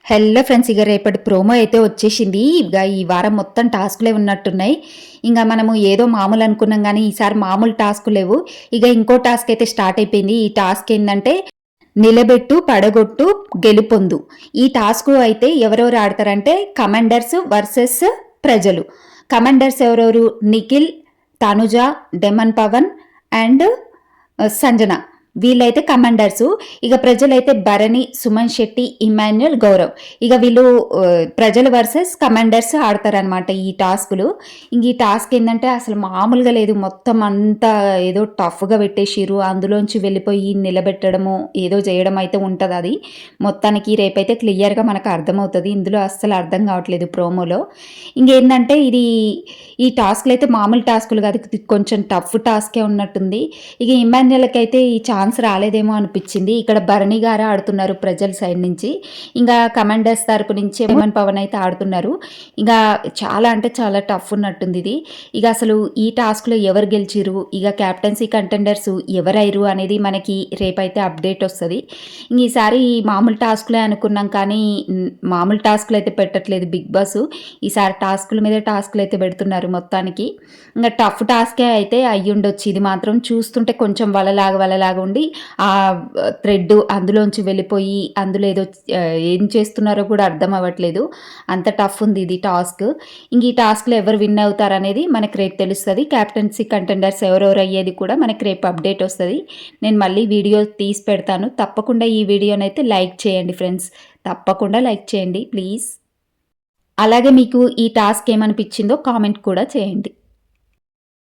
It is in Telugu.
హలో ఫ్రెండ్స్, ఇక రేపటి ప్రోమో అయితే వచ్చేసింది. ఇక ఈ వారం మొత్తం టాస్కులే ఉన్నట్టున్నాయి. ఇంకా మనము ఏదో మామూలు అనుకున్నాం కానీ ఈసారి మామూలు టాస్క్ లేవు. ఇక ఇంకో టాస్క్ అయితే స్టార్ట్ అయిపోయింది. ఈ టాస్క్ ఏంటంటే నిలబెట్టు, పడగొట్టు, గెలుపొందు. ఈ టాస్క్ అయితే ఎవరెవరు ఆడతారంటే కమాండర్స్ వర్సెస్ ప్రజలు. కమాండర్స్ ఎవరెవరు? Nikhil, Tanuja, demon Pavan and Sanjana. వీళ్ళైతే కమాండర్స్. ఇక ప్రజలైతే భరణి, సుమన్ శెట్టి, ఇమాన్యుల్, గౌరవ్. ఇక వీళ్ళు ప్రజలు వర్సెస్ కమాండర్స్ ఆడతారనమాట ఈ టాస్కులు. ఇంక ఈ టాస్క్ ఏంటంటే అసలు మామూలుగా లేదు. మొత్తం అంతా ఏదో టఫ్గా పెట్టేసిర్రు. అందులోంచి వెళ్ళిపోయి నిలబెట్టడము ఏదో చేయడం అయితే ఉంటుంది. అది మొత్తానికి రేపైతే క్లియర్గా మనకు అర్థమవుతుంది. ఇందులో అస్సలు అర్థం కావట్లేదు ప్రోమోలో. ఇంకేంటంటే ఈ టాస్క్లు అయితే మామూలు టాస్కులు కాదు, కొంచెం టఫ్ టాస్కే ఉన్నట్టుంది. ఇక ఇమాన్యుల్కి అయితే ఈ ఛాన్స్ రాలేదేమో అనిపించింది. ఇక్కడ భరణి గారు ఆడుతున్నారు ప్రజల సైడ్ నుంచి. ఇంకా కమాండర్స్ తరపు నుంచి డెమన్ పవన్ అయితే ఆడుతున్నారు. ఇంకా చాలా అంటే చాలా టఫ్ ఉన్నట్టుంది ఇది. ఇక అసలు ఈ టాస్క్లో ఎవరు గెలిచిరు, ఇక క్యాప్టెన్సీ కంటెండర్స్ ఎవరైరు అనేది మనకి రేపైతే అప్డేట్ వస్తుంది. ఇంక ఈసారి మామూలు టాస్క్లే అనుకున్నాం కానీ మామూలు టాస్క్లు అయితే పెట్టట్లేదు బిగ్ బాస్. ఈసారి టాస్కుల మీద టాస్క్లు అయితే పెడుతున్నారు మొత్తానికి. ఇంకా టఫ్ టాస్కే అయితే అయ్యుండొచ్చు. ఇది మాత్రం చూస్తుంటే కొంచెం వలలాగా ఉండి ఆ థ్రెడ్ అందులోంచి వెళ్ళిపోయి అందులో ఏం చేస్తున్నారో కూడా అర్థం అవ్వట్లేదు. అంత టఫ్ ఉంది ఇది టాస్క్. ఇంక ఈ టాస్క్లో ఎవరు విన్ అవుతారు అనేది మనకి రేపు తెలుస్తుంది. క్యాప్టెన్సీ కంటెండర్స్ ఎవరెవరు అయ్యేది కూడా మనకి రేపు అప్డేట్ వస్తుంది. నేను మళ్ళీ వీడియో తీసి పెడతాను. తప్పకుండా ఈ వీడియోనైతే లైక్ చేయండి ఫ్రెండ్స్. తప్పకుండా లైక్ చేయండి ప్లీజ్. అలాగే మీకు ఈ టాస్క్ ఏమనిపించిందో కామెంట్ కూడా చేయండి.